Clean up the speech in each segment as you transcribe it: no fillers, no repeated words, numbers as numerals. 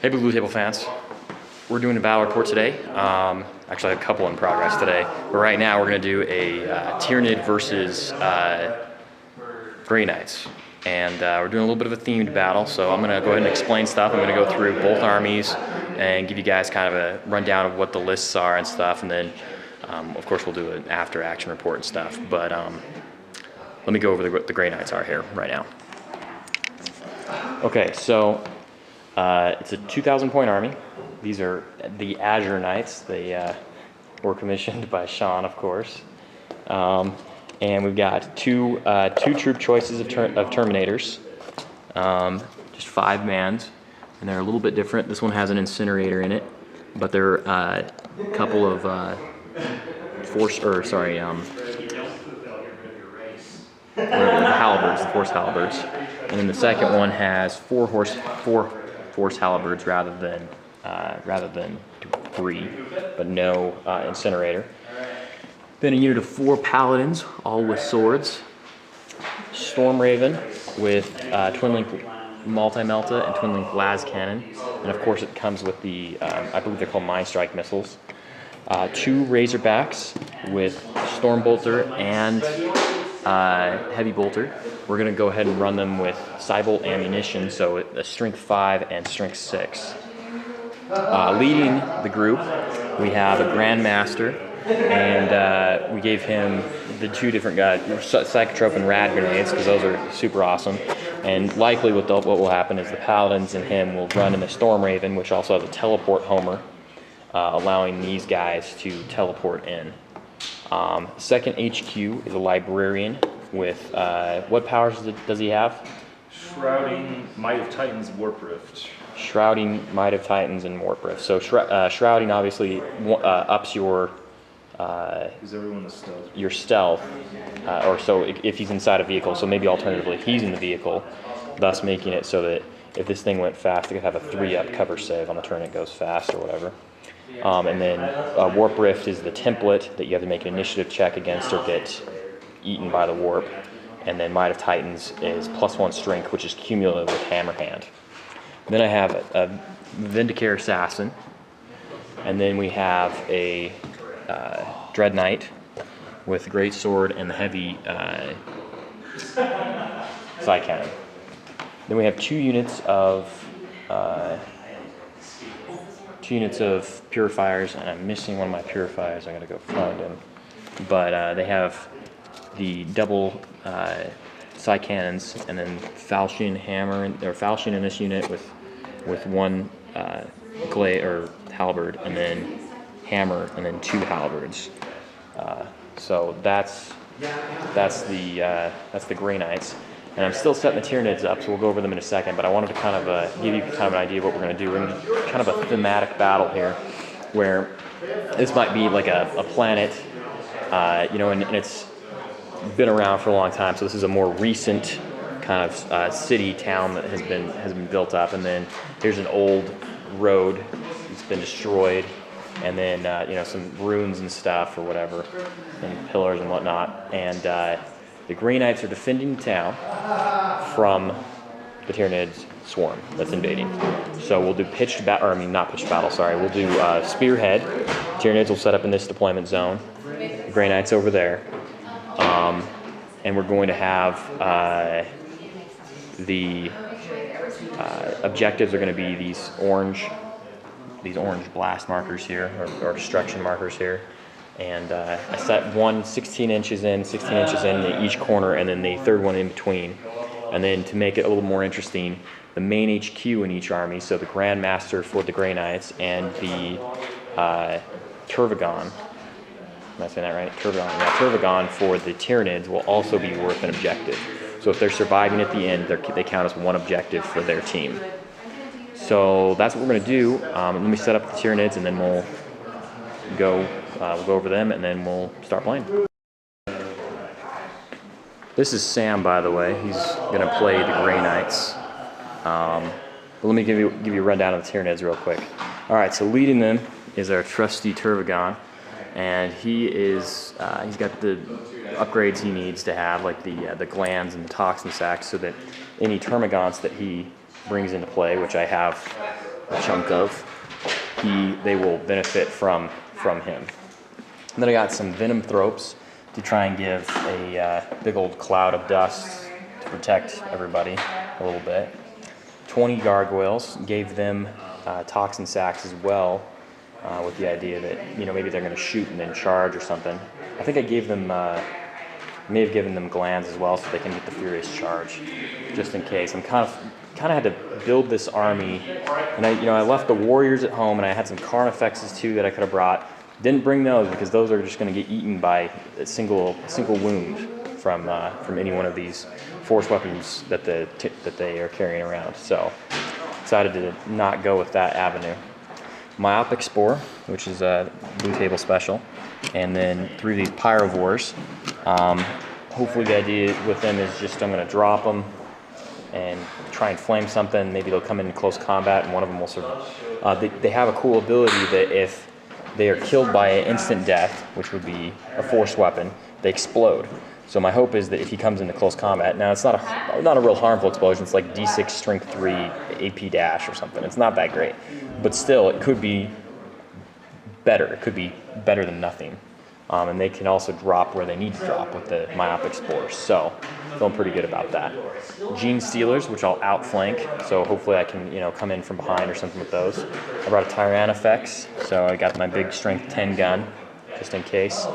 Hey Blue Table fans, we're doing a battle report today. Actually I have a couple in progress today, but right now we're going to do a Tyranid versus Grey Knights. And we're doing a little bit of a themed battle, so I'm going to go ahead and explain stuff. I'm going to go through both armies and give you guys kind of a rundown of what the lists are and stuff, and then of course we'll do an after action report and stuff. But let me go over what the Grey Knights are here right now. Okay, so it's a 2,000 point army. These are the Azure Knights. They were commissioned by Sean, of course. And we've got two troop choices of Terminators, just 5 mans, and they're a little bit different. This one has an incinerator in it, but they're a couple of halberds, the force halberds, and then the second one has 4 force halberds rather than 3, but no incinerator. Then a unit of 4 paladins, all with swords. Storm Raven with twin link multi-melta and twin link las cannon, and of course it comes with the I believe they're called Mind Strike missiles. 2 Razorbacks with Storm Bolter and Heavy Bolter. We're going to go ahead and run them with Cybolt ammunition, so a Strength 5 and Strength 6. Leading the group, we have a Grandmaster, and we gave him the 2 different guys, Psychotrope and Rad Grenades, because those are super awesome. And likely what will happen is the Paladins and him will run in the Storm Raven, which also has a Teleport Homer, allowing these guys to teleport in. Second HQ is a Librarian with, what powers does he have? Shrouding, Might of Titans, Warp Rift. Shrouding, Might of Titans, and Warp Rift. So Shrouding obviously ups your your stealth, or so if he's inside a vehicle. So maybe alternatively he's in the vehicle, thus making it so that if this thing went fast, it could have a 3-up cover save on the turn it goes fast or whatever. And then Warp Rift is the template that you have to make an initiative check against or get eaten by the warp. And then Might of Titans is +1 strength, which is cumulative with Hammer Hand. Then I have a Vindicare Assassin, and then we have a Dread Knight with Great Sword and the heavy side cannon. Then we have 2 units of purifiers, and I'm missing one of my purifiers. I gotta go find him. But they have the double side cannons, and then falchion hammer, or falchion in this unit with 1 halberd, and then hammer, and then 2 halberds. So that's the Grey Knights. And I'm still setting the Tyranids up, so we'll go over them in a second, but I wanted to kind of give you kind of an idea of what we're going to do. We're going to do kind of a thematic battle here, where this might be like a planet, and it's been around for a long time, so this is a more recent kind of city, town that has been built up, and then here's an old road that's been destroyed, and then some ruins and stuff or whatever, and pillars and whatnot, and the Grey Knights are defending the town from the Tyranids swarm that's invading. So we'll do not pitched battle, sorry. We'll do Spearhead. Tyranids will set up in this deployment zone. The Grey Knights over there. And we're going to have the objectives are going to be these orange blast markers here, or destruction markers here. And I set one 16 inches in each corner, and then the third one in between. And then to make it a little more interesting, the main HQ in each army, so the Grandmaster for the Grey Knights and the Turvagon, am I saying that right? Turvagon for the Tyranids will also be worth an objective. So if they're surviving at the end, they count as 1 objective for their team. So that's what we're going to do. Let me set up the Tyranids, and then we'll go over them, and then we'll start playing. This is Sam, by the way. He's going to play the Grey Knights. But let me give you a rundown of the Tyranids real quick. All right, so leading them is our trusty Turvagon, and he's got the upgrades he needs to have, like the glands and the toxin sacs, so that any termagants that he brings into play, which I have a chunk of, they will benefit from him. And then I got some venom thropes to try and give a big old cloud of dust to protect everybody a little bit. 20 gargoyles, gave them toxin sacks as well, with the idea that, you know, maybe they're going to shoot and then charge or something. I think I gave them, may have given them glands as well so they can get the furious charge, just in case. I'm kind of had to build this army, and I left the warriors at home, and I had some Carnifexes too that I could have brought. Didn't bring those because those are just going to get eaten by a single wound from any one of these force weapons that they are carrying around. So decided to not go with that avenue. Myopic Spore, which is a Blue Table special, and then 3 of these Pyrovores. Hopefully the idea with them is just I'm going to drop them and try and flame something. Maybe they'll come in close combat and one of them will survive. They have a cool ability that if they are killed by an instant death, which would be a force weapon, they explode. So my hope is that if he comes into close combat, now it's not a real harmful explosion, it's like D6 Strength 3 AP dash or something. It's not that great, but still it could be better. It could be better than nothing. And they can also drop where they need to drop with the Myopic Spores. So feeling pretty good about that. Gene Stealers, which I'll outflank, so hopefully I can come in from behind or something with those. I brought a Tyranid, so I got my big Strength 10 gun, just in case.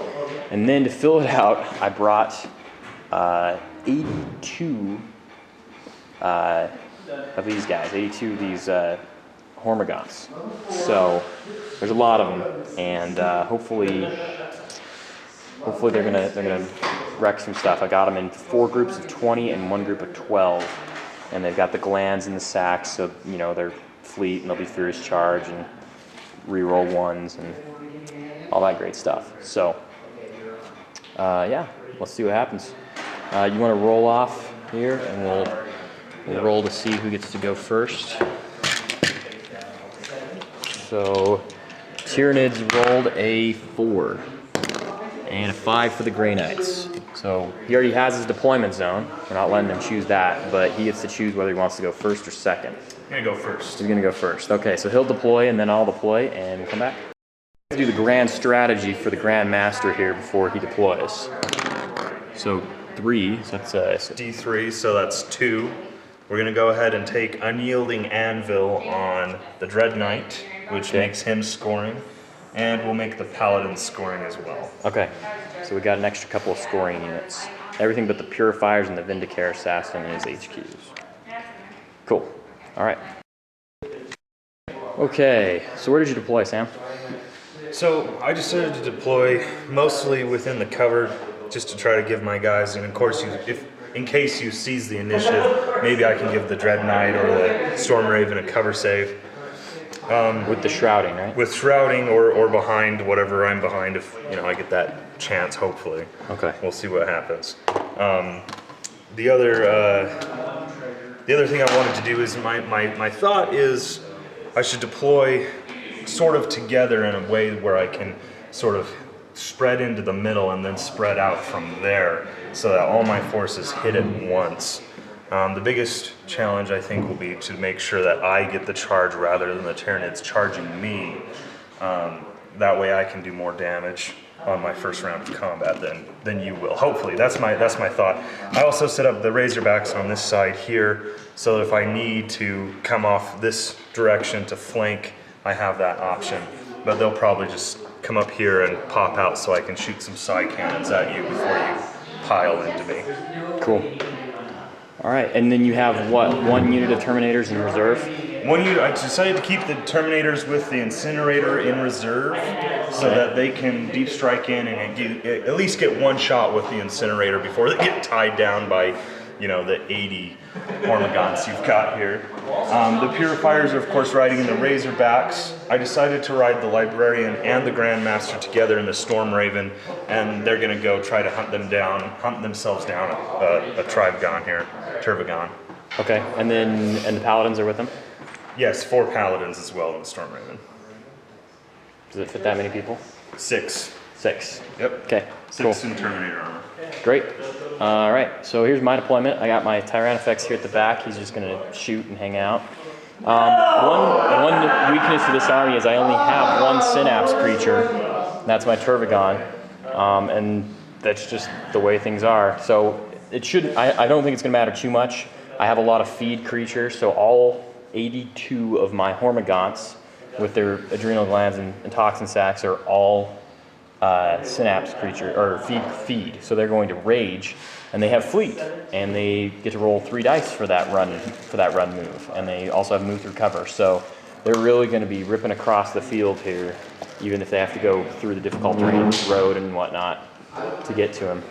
And then to fill it out, I brought 82 of these guys, 82 of these Hormigons. So there's a lot of them, and hopefully they're gonna wreck some stuff. I got them in 4 groups of 20 and 1 group of 12, and they've got the glands in the sacks, so they're fleet and they'll be furious charge and reroll ones and all that great stuff. So yeah, let's see what happens. You want to roll off here, and we'll roll to see who gets to go first. So Tyranids rolled a 4 and a 5 for the Grey Knights. So he already has his deployment zone. We're not letting him choose that, but he gets to choose whether he wants to go first or second. I'm gonna go first. He's gonna go first. Okay, so he'll deploy and then I'll deploy and we'll come back. Let's do the grand strategy for the Grand Master here before he deploys. So 3, so that's D3, so that's 2. We're gonna go ahead and take Unyielding Anvil on the Dread Knight, which makes him scoring, and we'll make the Paladin scoring as well. Okay, so we got an extra couple of scoring units. Everything but the Purifiers and the Vindicare Assassin is HQs. Cool, all right. Okay, so where did you deploy, Sam? So I decided to deploy mostly within the cover, just to try to give my guys, and of course, in case you seize the initiative, maybe I can give the Dread Knight or the Storm Raven a cover save. With the shrouding, right? With shrouding or behind whatever I'm behind, if I get that chance, hopefully. Okay. We'll see what happens. The other thing I wanted to do is my thought is I should deploy sort of together in a way where I can sort of spread into the middle and then spread out from there so that all my forces hit at once. The biggest challenge I think will be to make sure that I get the charge rather than the Tyranids charging me. That way I can do more damage on my first round of combat than you will. Hopefully, that's my thought. I also set up the Razorbacks on this side here, so that if I need to come off this direction to flank, I have that option. But they'll probably just come up here and pop out so I can shoot some side cannons at you before you pile into me. Cool. All right, and then you have what, 1 unit of Terminators in reserve? 1 unit. I decided to keep the Terminators with the Incinerator in reserve, so that they can deep strike in and at least get 1 shot with the Incinerator before they get tied down by, the 80 Hormigons you've got here. The Purifiers are of course riding in the Razorbacks. I decided to ride the Librarian and the Grandmaster together in the Storm Raven, and they're gonna go try to hunt themselves down a Trivagon here, Turvagon. Okay, and the Paladins are with them? Yes, 4 Paladins as well in the Storm Raven. Does it fit that many people? 6. 6. Yep. Okay, 6 cool. in Terminator armor. Great. All right, so here's my deployment. I got my Tyranid here at the back. He's just gonna shoot and hang out. One weakness of this army is I only have one synapse creature. That's my Turvagon, and that's just the way things are. So it shouldn't. I don't think it's going to matter too much. I have a lot of feed creatures, so all 82 of my Hormagaunts with their adrenal glands and toxin sacs are all synapse creature or feed. So they're going to rage, and they have fleet, and they get to roll 3 dice for that run move, and they also have move through cover. So they're really going to be ripping across the field here, even if they have to go through the difficult terrain, road and whatnot, to get to him.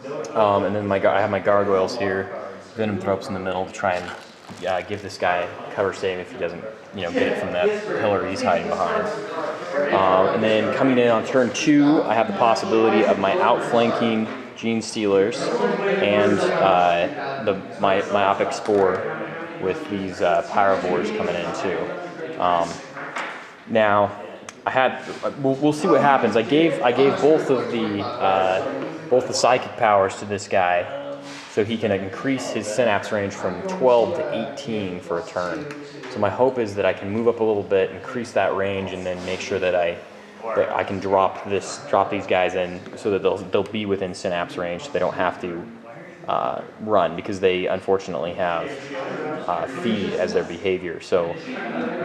And then I have my gargoyles here, venom thropes in the middle to try and give this guy cover save if he doesn't, get it from that pillar he's hiding behind. And then coming in on turn 2, I have the possibility of my outflanking Gene Stealers and my Myopic Spore with these Pyrovores coming in too. Now, we'll see what happens. I gave both the psychic powers to this guy, so he can increase his synapse range from 12 to 18 for a turn. So my hope is that I can move up a little bit, increase that range, and then make sure that I can drop these guys in so that they'll be within synapse range. So they don't have to run, because they unfortunately have feed as their behavior. So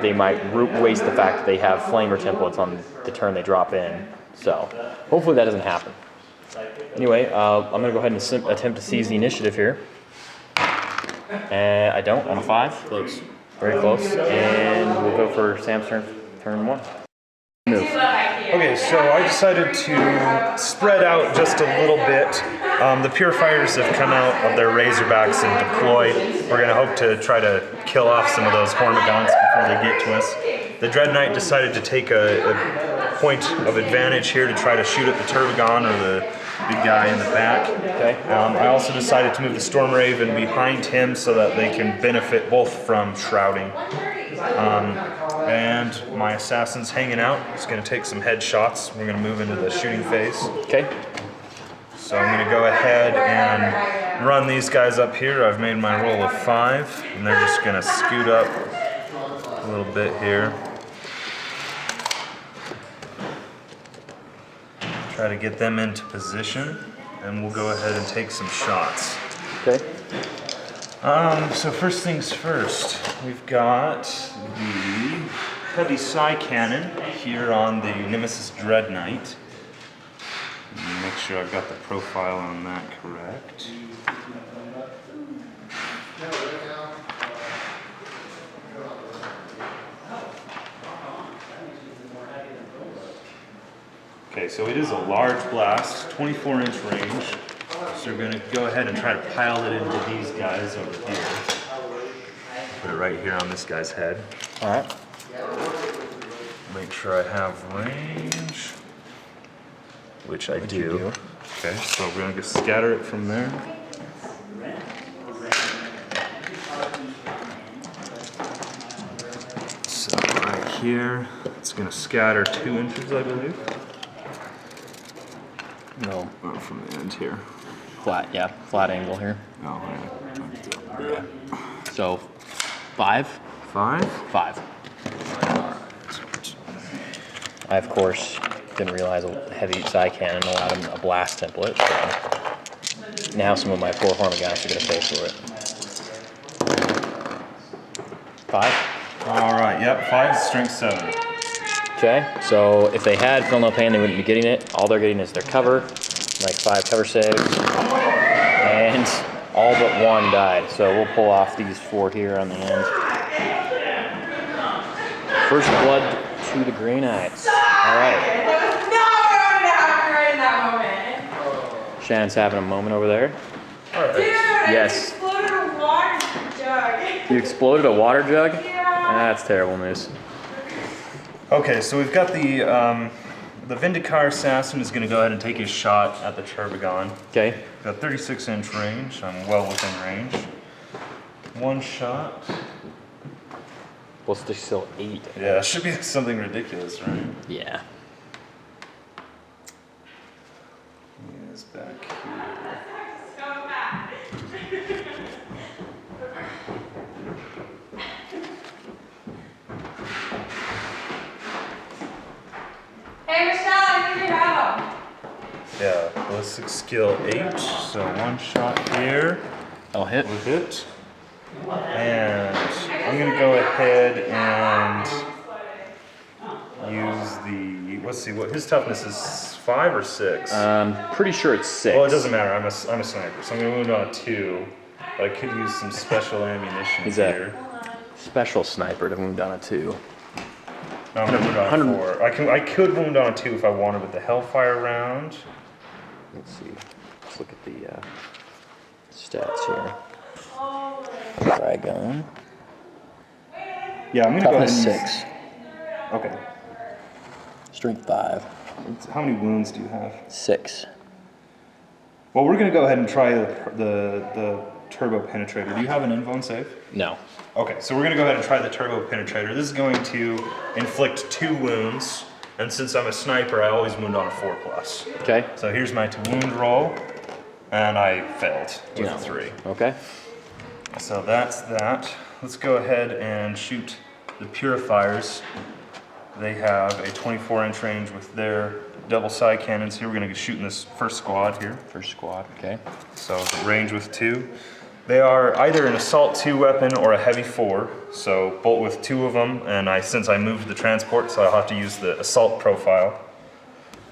they might waste the fact that they have flamer templates on the turn they drop in. So hopefully that doesn't happen. Anyway, I'm going to go ahead and attempt to seize the initiative here. And I don't, on a 5. Close. Very close. And we'll go for Sam's turn 1. Move. Okay, so I decided to spread out just a little bit. The Purifiers have come out of their Razorbacks and deployed. We're going to hope to try to kill off some of those Hormagaunts before they get to us. The Dread Knight decided to take a point of advantage here to try to shoot at the Turvagon, or the big guy in the back. Okay. I also decided to move the Storm Raven behind him so that they can benefit both from shrouding. And my assassin's hanging out. He's going to take some headshots. We're going to move into the shooting phase. Okay. So I'm going to go ahead and run these guys up here. I've made my roll of 5, and they're just going to scoot up a little bit here. Try to get them into position, and we'll go ahead and take some shots. Okay. So first things first, we've got the heavy psi cannon here on the Nemesis Dread Knight. Make sure I've got the profile on that correct. Okay, so it is a large blast, 24-inch range. So we're going to go ahead and try to pile it into these guys over here. Put it right here on this guy's head. All right. Make sure I have range, which I do. Okay, so we're going to just scatter it from there. So right here, it's going to scatter 2 inches, I believe. No. Oh, from the end here. Flat angle here. Oh, yeah. So 5? 5? 5. I, of course, didn't realize a heavy psi cannon allowed him a blast template, so now some of my poor Hormagaunts are going to pay for it. 5? Alright, yep, 5 is strength 7. Okay, so if they had Feel No Pain, they wouldn't be getting it. All they're getting is their cover, like 5 cover saves, and all but 1 died. So we'll pull off these 4 here on the end. First blood to the Grey Knights. All right. Shannon's having a moment over there. All right. Yes. I exploded a water jug. You exploded a water jug? That's terrible news. Okay, so we've got the Vindicar Assassin is going to go ahead and take his shot at the Turbagon. Okay. Got 36-inch range. I'm well within range. 1 shot. What's the still 8? Yeah, it should be something ridiculous, right? Yeah. He is back here. So bad. Yeah, ballistic skill 8. So 1 shot here. I'll hit. With it. And I'm gonna go ahead and use the, let's see, what his toughness is 5 or 6? Pretty sure it's 6. Well, it doesn't matter, I'm a sniper, so I'm gonna wound on a 2. But I could use some special ammunition He's here. a special sniper to wound on a 2. No, I'm gonna wound on a 4. I could wound on a 2 if I wanted with the Hellfire round. Let's see. Let's look at the stats here. Dragon. Yeah, I'm gonna go ahead Toughness and 6. Okay. Strength 5. How many wounds do you have? 6. Well, we're gonna go ahead and try the Turbo Penetrator. Do you have an invuln save? No. Okay, so we're gonna go ahead and try the Turbo Penetrator. This is going to inflict 2 wounds, and since I'm a sniper, I always wound on a 4+. Okay. So here's my to wound roll, and I failed with a 3. Okay. So that's that. Let's go ahead and shoot the Purifiers. They have a 24-inch range with their double side cannons here. We're gonna shoot in this first squad here. First squad, okay. So range with 2. They are either an assault 2 weapon or a heavy 4. So bolt with 2 of them, and since I moved the transport, so I'll have to use the assault profile.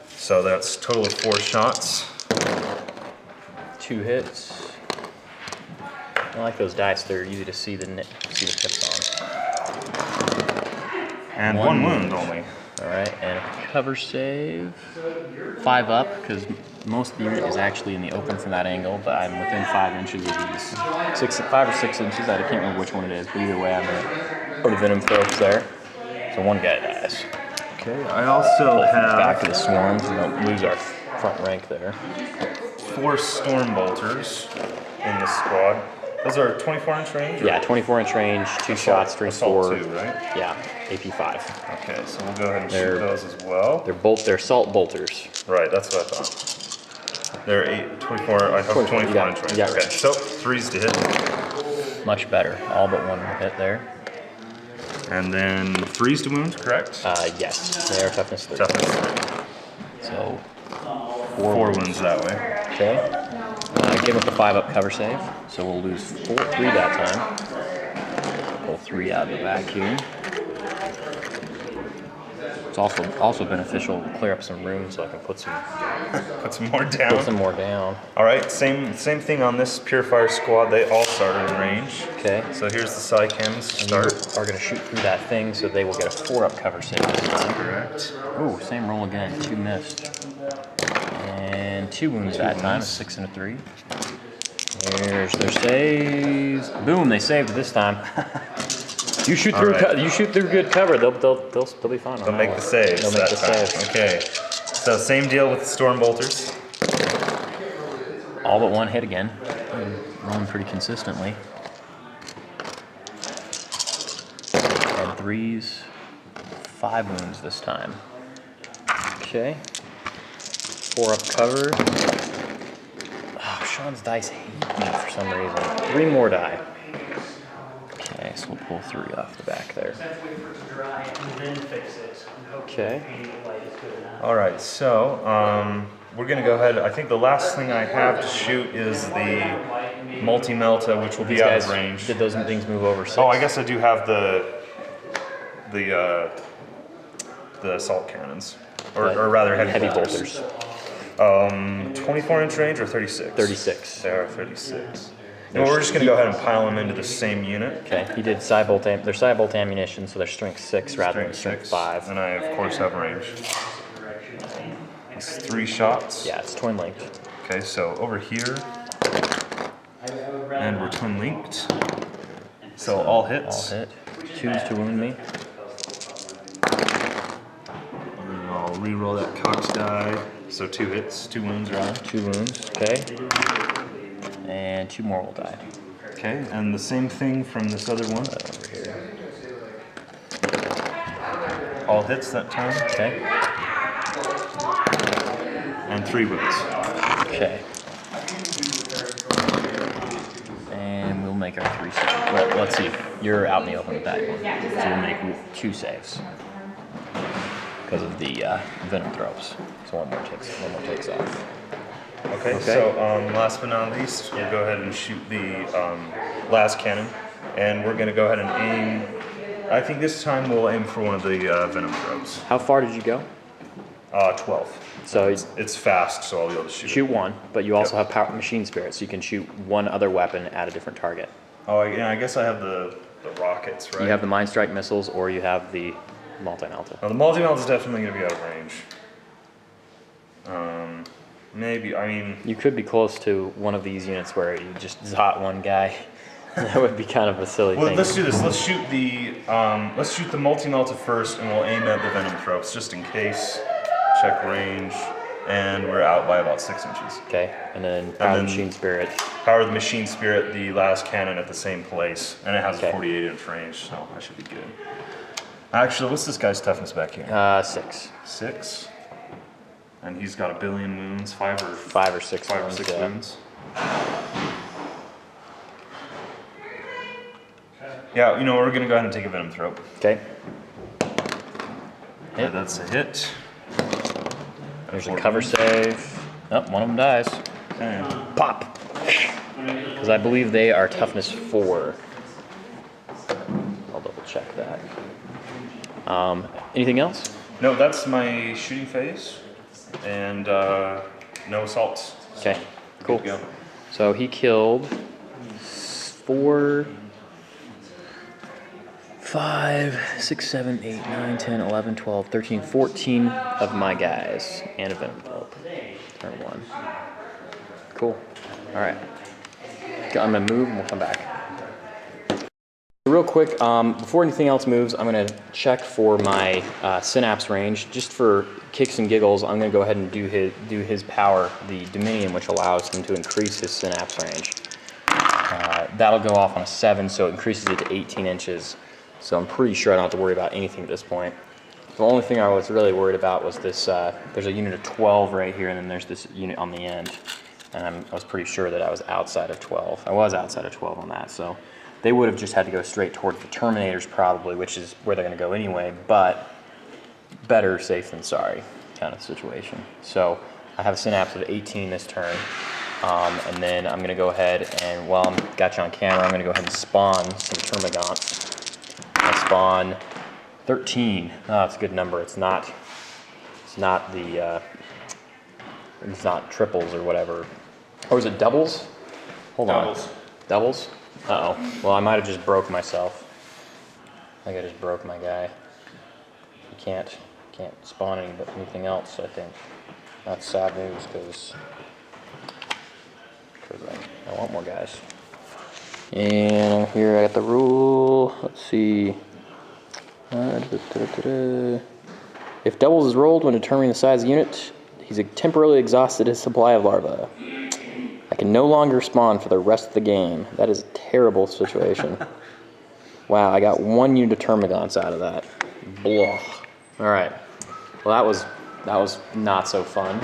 So that's a total of 4 shots. 2 hits. I like those dice, they're easy to see the tips on. And 1 wound only. Alright, and a cover save. 5 up, because most of the unit is actually in the open from that angle, but I'm within 5 inches of these. 5 or 6 inches, I can't remember which one it is, but either way I'm gonna put a venom throat there. So 1 guy dies. Okay, I also Back to the have swarms, we don't lose our front rank there. 4 storm bolters in this squad. Those are 24-inch range? Yeah, 24-inch range, 2 shots, strength assault 4. 2, right? Yeah, AP 5. Okay, so we'll go ahead and shoot those as well. They're assault bolters. Right, that's what I thought. They're 24, I have 24-inch range. you got it Okay, right. so 3s to hit. Much better. All but 1 hit there. And then 3s to wound, correct? Yes, they are toughness 3. Toughness 3. So 4 wounds that way. okay. Give up a 5 up cover save, so we'll lose 3 that time. Pull 3 out of the back here. It's also beneficial to clear up some room so I can put some more down. more down. All right, same thing on this Purifier squad. They all started in range. Okay. So here's the side cannons to And start. you are going to shoot through that thing, so they will get a 4 up cover save this time. Correct. Ooh, same roll again. 2 missed. And 2 wounds that time, a 6 and a 3. There's their saves. Boom, they saved this time. You shoot through. All right. You shoot through good cover. They'll be fine. They'll make the saves. They'll make the that time. saves. Okay. So same deal with the storm bolters. All but 1 hit again. Rolling pretty consistently. And 3s, 5 wounds this time. Okay. 4 up cover. Oh, Sean's dice hate me for some reason. 3 more die. Okay, so we'll pull 3 off the back there. Okay. All right, so we're gonna go ahead. I think the last thing I have to shoot is the multi-melta, which will be out of range. Did those things move over 6? Oh, I guess I do have the assault cannons, or rather heavy bolters. 24-inch range or 36? 36. They are 36. Well, we're just going to go ahead and pile them into the same unit. Okay, he did they're side-bolt ammunition, so they're strength 6 rather than strength 6. 5. And I, of course, have range. It's 3 shots. Yeah, it's twin linked. Okay, so over here, and we're twin linked. So all hits. All hit. 2s to wound me. And I'll re-roll that Cox die. So 2 hits, 2 wounds are on. 2 wounds, okay. And 2 more will die. Okay, and the same thing from this other one. Over here. All hits that time. Okay. And 3 wounds. Okay. And we'll make our 3 saves. Well, let's see. You're out in the open with that one. So we'll make 2 saves. because of the venom drops. So one more takes off. Okay. So last but not least, we'll go ahead and shoot the last cannon, and we're gonna go ahead and aim. I think this time we'll aim for one of the venom drops. How far did you go? 12. So It's fast, so I'll be able to shoot. shoot one, but you also have power machine spirit, so you can shoot one other weapon at a different target. Oh, yeah, I guess I have the rockets, right? You have the Mind Strike missiles, or you have the multi-melta. Now, the multi-melt is definitely going to be out of range. Maybe, I mean... You could be close to one of these units where you just zot one guy. That would be kind of a silly Well, thing. let's do this. Let's shoot the multi-melta first, and we'll aim at the venom tropes, just in case. Check range, and we're out by about 6 inches. Okay, and then power then- machine spirit. Power the machine spirit, the last cannon at the same place, and it has Okay. a 48-inch range, so that should be good. Actually, what's this guy's toughness back here? 6. 6. And he's got a billion wounds, 5 or 5 or 6 5 or wounds, 6 yeah. wounds. Yeah, you know, we're gonna go ahead and take a venom throat. Okay. Yeah, Hit. that's a hit. There's a cover save. Oh, one of them dies. Okay. Pop! Because I believe they are toughness 4. I'll double check that. Anything else? No, that's my shooting phase, and no assaults. Okay, cool. Good to go. So he killed 4, 5, 6, 7, 8, 9, 10, 11, 12, 13, 14 of my guys, and a venom throat. Turn 1. Cool. All right. I'm gonna move and we'll come back. Real quick, before anything else moves, I'm gonna check for my synapse range. Just for kicks and giggles, I'm gonna go ahead and do his power, the Dominion, which allows him to increase his synapse range. That'll go off on a 7, so it increases it to 18 inches. So I'm pretty sure I don't have to worry about anything at this point. The only thing I was really worried about was this, there's a unit of 12 right here, and then there's this unit on the end. And I was pretty sure that I was outside of 12. I was outside of 12 on that, so they would have just had to go straight towards the Terminators probably, which is where they're gonna go anyway, but better safe than sorry kind of situation. So I have a synapse of 18 this turn, and then I'm gonna go ahead and while I'm got you on camera, I'm gonna go ahead and spawn some Termagants. I spawn 13. Oh, it's a good number. It's not triples or whatever. Or is it doubles? Hold on. Doubles? Uh-oh. Well, I might have just broke myself. I think I just broke my guy. You can't spawn anything else, I think. That's sad news, because I want more guys. And here I got the rule. Let's see. If doubles is rolled when determining the size of the unit, he's temporarily exhausted his supply of larvae. I can no longer spawn for the rest of the game. That is a terrible situation. Wow, I got 1 unit of Termagants out of that. Blah. All right. Well, that was not so fun.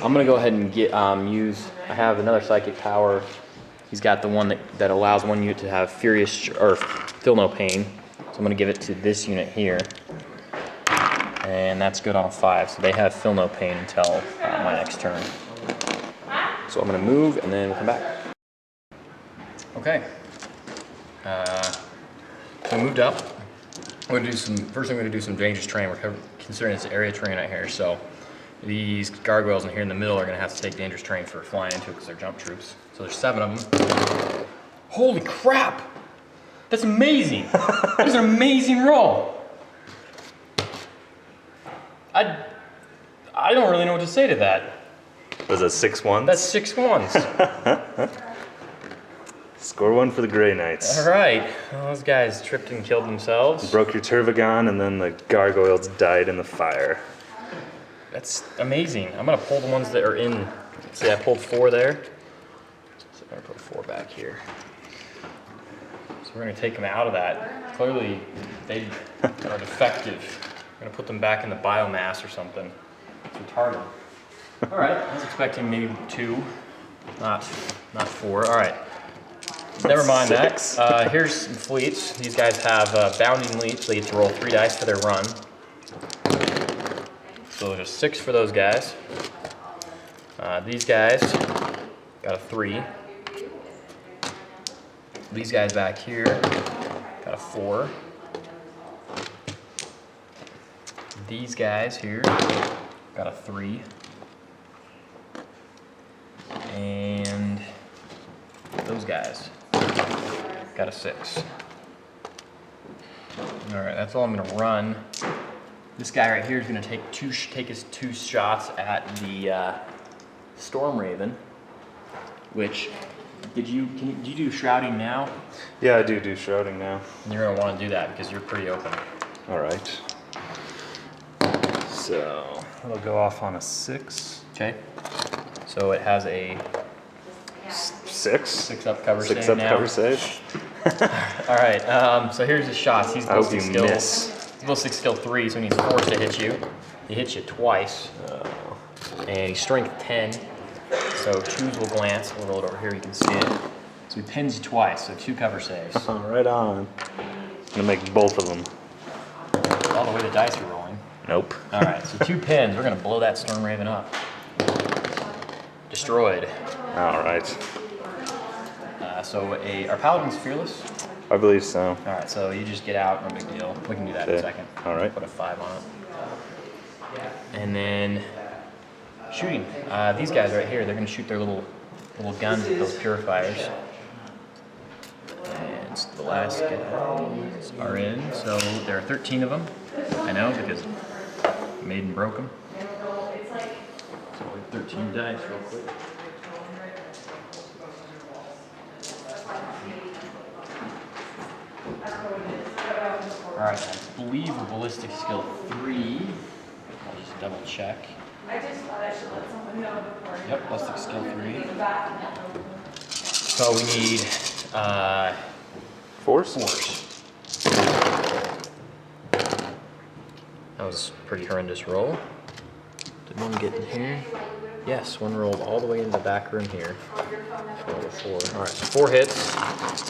I'm gonna go ahead and get use. I have another psychic power. He's got the one that allows 1 unit to have feel no pain. So I'm gonna give it to this unit here, and that's good on a 5. So they have feel no pain until my next turn. So I'm gonna move and then we'll come back. Okay. So we moved up. We're gonna do first thing we're gonna do some dangerous terrain. We're considering this area terrain right here. So these gargoyles in here in the middle are gonna have to take dangerous terrain for flying into it because they're jump troops. So there's 7 of them. Holy crap! That's amazing! That is an amazing roll! I don't really know what to say to that. Was that 6 ones? That's 6 ones. Score 1 for the Grey Knights. All right, well, those guys tripped and killed themselves. Broke your Turvagon, and then the gargoyles died in the fire. That's amazing. I'm gonna pull the ones that are in. See, I pulled 4 there. So I'm gonna put 4 back here. So we're gonna take them out of that. Clearly, they are defective. I'm gonna put them back in the biomass or something. It's retarded. All right, I was expecting maybe 2, not 4. All right. Never mind 6. that. Here's some fleets. These guys have bounding leech. They get to roll 3 dice for their run. So there's a 6 for those guys. These guys got a 3. These guys back here got a 4. These guys here got a 3. And those guys got a 6. All right, that's all I'm gonna run. This guy right here is gonna take his 2 shots at the Storm Raven. Which do you do shrouding now? Yeah, I do shrouding now. And you're gonna want to do that because you're pretty open. All right. So it'll go off on a 6. Okay. So it has a 6. 6 up cover 6 save up now. cover save. All right. So here's his shots. He's I hope ballistic you skill. miss. He's ballistic skill 3, so he needs force to hit you. He hits you twice, and he's strength 10. So choose will glance. We'll roll it over here. You can see it. So he pins you twice. So 2 cover saves. Right on. I'm gonna make both of them. All the way the dice are rolling. Nope. All right. So 2 pins. We're gonna blow that Storm Raven up. Destroyed. All right. So our Paladin's fearless. I believe so. All right, so you just get out, no big deal. We can do that in a Okay. second. All right. Put a 5 on it. And then shooting. These guys right here, they're gonna shoot their little guns at those purifiers. And the last guys are in, so there are 13 of them. I know, because made and broke them. So 13 dice real quick. Alright, I believe a ballistic skill 3. I'll just double check. I just thought I should let someone know before. Yep, ballistic skill 3. The back. So we need Force? force. That was a pretty horrendous roll. Did one get in here? Yes, one rolled all the way into the back room here. Roll a 4. Alright, so 4 hits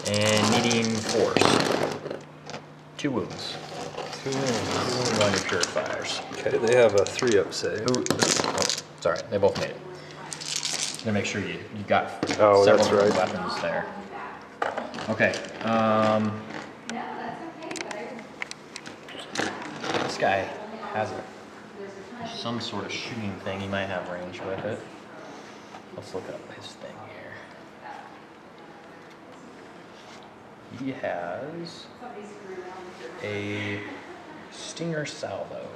and needing force. 2 wounds. 2 wounds on your purifiers. Okay, they have a 3 up save. Ooh, oh, sorry, they both made it. Gonna make sure you got Oh, several that's right. weapons there. Okay. This guy has some sort of shooting thing. He might have range with it. Let's look up his thing here. He has a Stinger Salvo.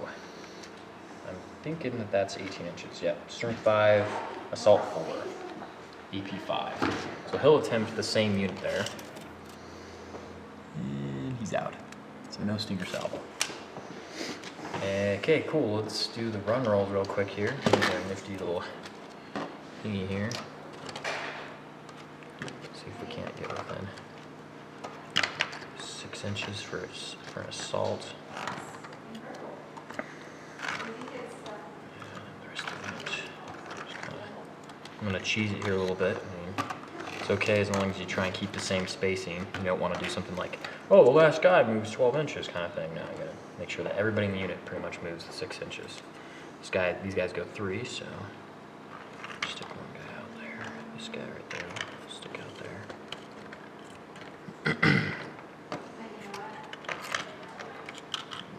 I'm thinking that that's 18 inches. Yep. Strength 5, Assault 4, EP 5. So he'll attempt the same unit there. And he's out. So no Stinger Salvo. Okay, cool. Let's do the run rolls real quick here. Here's our nifty little thingy here. See if we can't get within 6 inches for an assault. I'm gonna cheese it here a little bit. I mean, it's okay as long as you try and keep the same spacing. You don't want to do something like, oh, the last guy moves 12 inches kind of thing. No, you gotta make sure that everybody in the unit pretty much moves 6 inches. These guys go 3, so stick one guy out there. This guy right there, stick out there.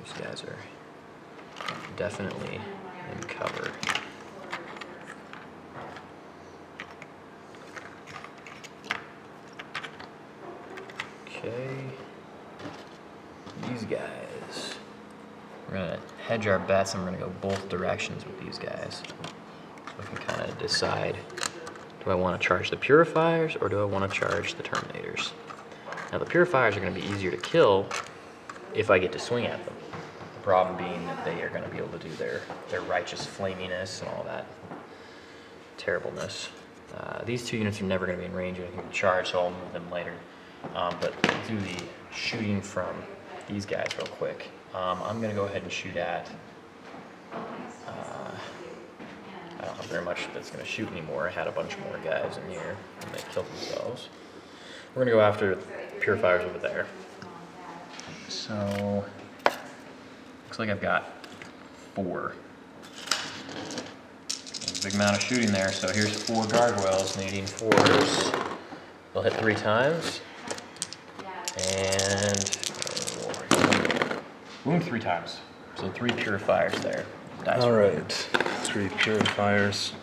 These guys are definitely in cover. Okay, these guys, we're gonna hedge our bets and we're gonna go both directions with these guys. So we can kind of decide, do I want to charge the purifiers or do I want to charge the terminators? Now the purifiers are gonna be easier to kill if I get to swing at them. The problem being that they are gonna be able to do their righteous flaminess and all that terribleness. These 2 units are never gonna be in range of anything to charge, so I'll move them later. But let's do the shooting from these guys real quick. I'm going to go ahead and shoot at, I don't have very much that's going to shoot anymore. I had a bunch more guys in here and they killed themselves. We're going to go after purifiers over there. So, looks like I've got 4. a big amount of shooting there. So here's 4 gargoyles needing 4s. They'll hit 3 times. And wound 3 times. So 3 purifiers there. All right, 3 purifiers.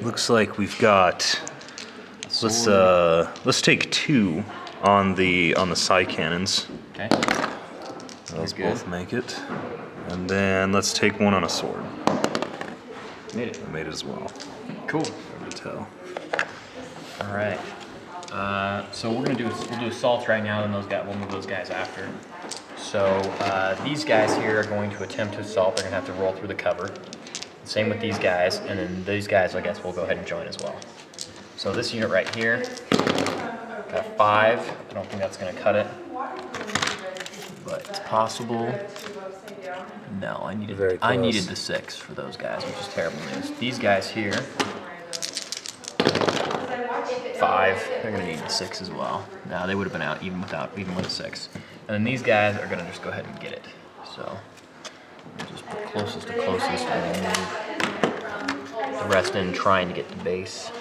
Looks like we've got. Let's take 2 on the psi cannons. Okay. Those both make it, and then let's take 1 on a sword. Made it. I made it as well. Cool. Hard to tell. All right. So we'll do assaults right now, and we'll move those guys after. So these guys here are going to attempt to assault. They're gonna have to roll through the cover. Same with these guys, and then these guys, I guess, will go ahead and join as well. So this unit right here, got 5. I don't think that's gonna cut it, but it's possible. No, I needed the 6 for those guys, which is terrible news. These guys here, 5. They're gonna need the 6 as well. Now they would have been out even with a 6. And then these guys are gonna just go ahead and get it. So we'll just put closest to closest and move the rest in, trying to get the base.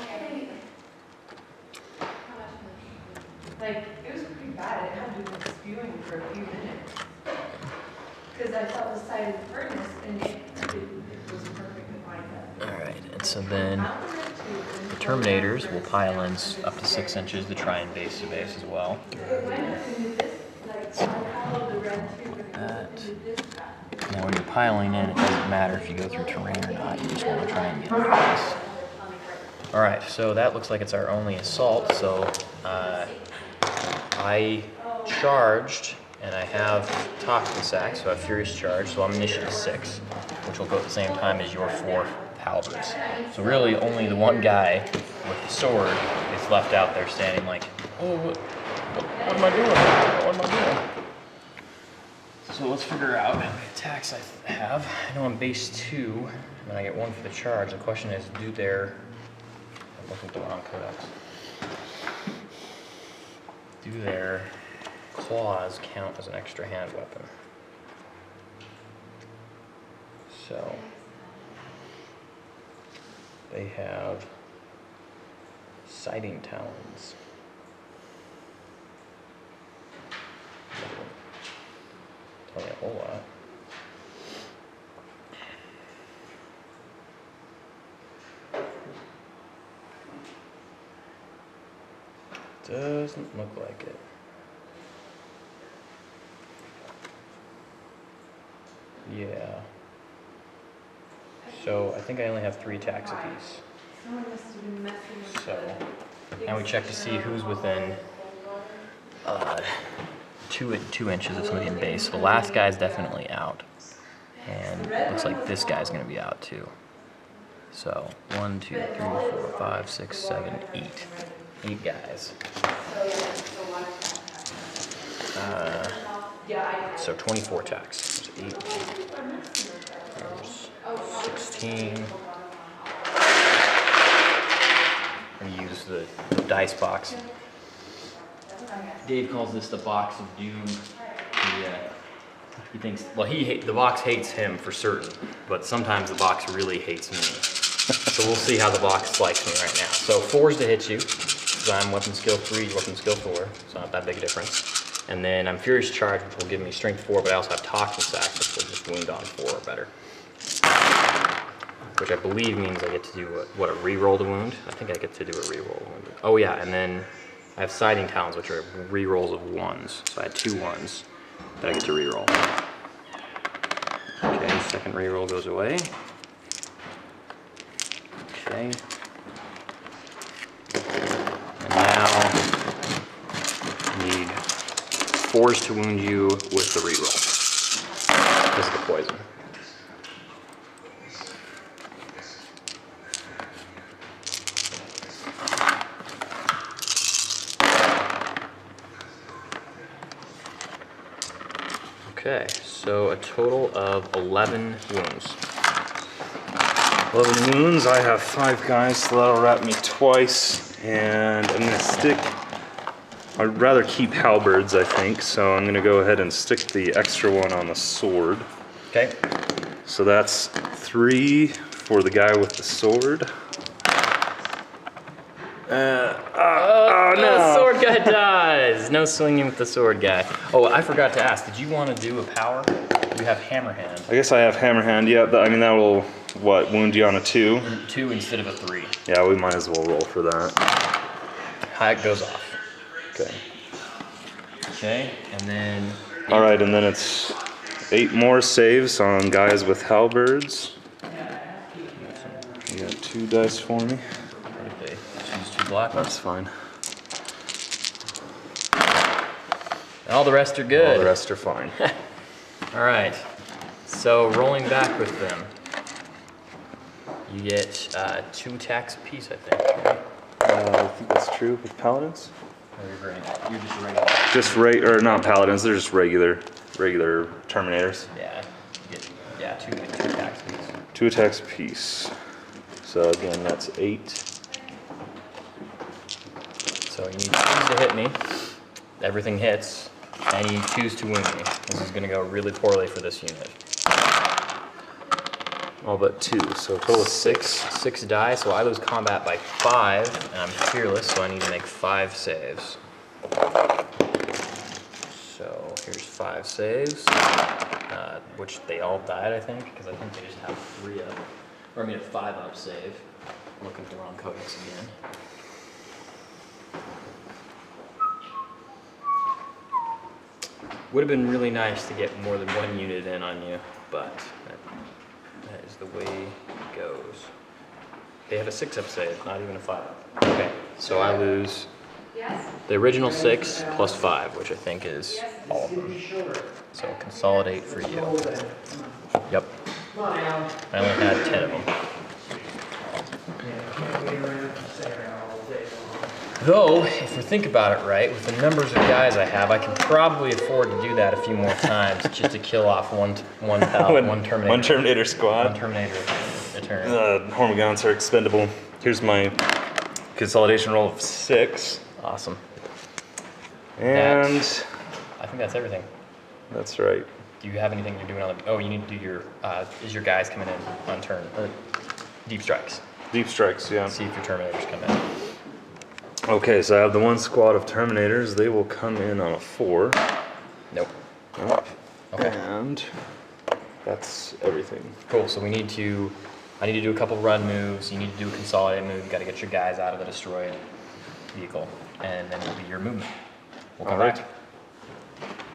Like, it was pretty bad. It had to be spewing for a few minutes. Because I felt the side of the furnace and it was perfectly lined up. All right, and so then the Terminators will pile in up to 6 inches to try and base to base as well. That. Now when you're piling in, it doesn't matter if you go through terrain or not. You just want to try and get the base. All right, so that looks like it's our only assault. So I charged, and I have Toxin Sack, so I have Furious Charge, so I'm initiative 6, which will go at the same time as your 4 halberds. So really, only the one guy with the sword is left out there standing like, oh, what am I doing? What am I doing? So let's figure out how many attacks I have. I know I'm base 2, and I get 1 for the charge. The question is, I'm looking at the wrong codex. Do their claws count as an extra hand weapon? So they have sighting talons. Tell me a whole lot. Doesn't look like it. Yeah. So I think I only have 3 attacks apiece. So now we check to see who's within 2 inches of somebody in base. So the last guy's definitely out, and it looks like this guy's going to be out too. So 1, 2, 3, 4, 5, 6, 7, 8. 8 guys. So 24 attacks. There's 8. There's 16. I'm gonna use the dice box. Dave calls this the box of doom. He thinks, well, the box hates him for certain, but sometimes the box really hates me. So we'll see how the box likes me right now. So 4s to hit you. I'm weapon skill 3, weapon skill 4, so not that big a difference. And then I'm Furious Charge, which will give me strength 4, but I also have Toxin Sack, which will just wound on 4 or better. Which I believe means I get to do a re-roll the wound? I think I get to do a re-roll wound. Oh yeah, and then I have Sighting Talons, which are re-rolls of 1s. So I had 2 1s that I get to re-roll. Okay, second re-roll goes away. Okay. And now I need 4s to wound you with the reroll. This is the poison. Okay, so a total of 11 wounds. 11 wounds. I have 5 guys, so that'll wrap me twice. And I'm gonna stick. I'd rather keep halberds, I think, so I'm gonna go ahead and stick the extra one on the sword. Okay. So that's 3 for the guy with the sword. Oh, no, sword guy dies. No swinging with the sword guy. Oh, I forgot to ask. Did you want to do a power? You have hammer hand. I guess I have hammer hand. Yeah, I mean that will wound you on a 2. 2 instead of a 3. Yeah, we might as well roll for that. How it goes off. Okay. Okay, and then. All right, and then it's 8 more saves on guys with halberds. You got 2 dice for me. Okay, choose 2 black ones. That's fine. All the rest are good. All the rest are fine. All right, so rolling back with them, you get 2 attacks apiece, I think. Right? I think that's true with paladins. Or you're just regular. Just or not paladins. They're just regular terminators. Yeah, you get 2 attacks apiece. 2 attacks apiece. So again, that's 8. So you need 2s to hit me. Everything hits, and you choose to wound me. This is going to go really poorly for this unit. All but 2. So total of 6. 6 die, so I lose combat by 5, and I'm fearless, so I need to make 5 saves. So here's 5 saves, which they all died, I think, because I think they just have 3 up, or I mean a 5 up save. I'm looking at the wrong codex again. Would have been really nice to get more than 1 unit in on you, but that is the way it goes. They have a 6 up save, not even a 5 up. Okay, so I lose the original 6 plus 5, which I think is all of them. So consolidate for you. Yep. I only had 10 of them. Though, if you think about it right, with the numbers of guys I have, I can probably afford to do that a few more times just to kill off one Terminator. One Terminator squad. One Terminator a turn. Hormagaunts are expendable. Here's my consolidation roll of 6. Awesome. And I think that's everything. that's right. Do you have anything you're doing on the... Oh, you need to do your... is your guys coming in on turn? Deep strikes. Deep strikes, yeah. See if your Terminators come in. Okay, so I have the 1 squad of Terminators. They will come in on a 4. Nope. Nope. Okay. And that's everything. Cool, so we need to... I need to do a couple run moves. You need to do a consolidate move. You got to get your guys out of the destroyed vehicle. And then it'll be your movement. We'll come All right. back.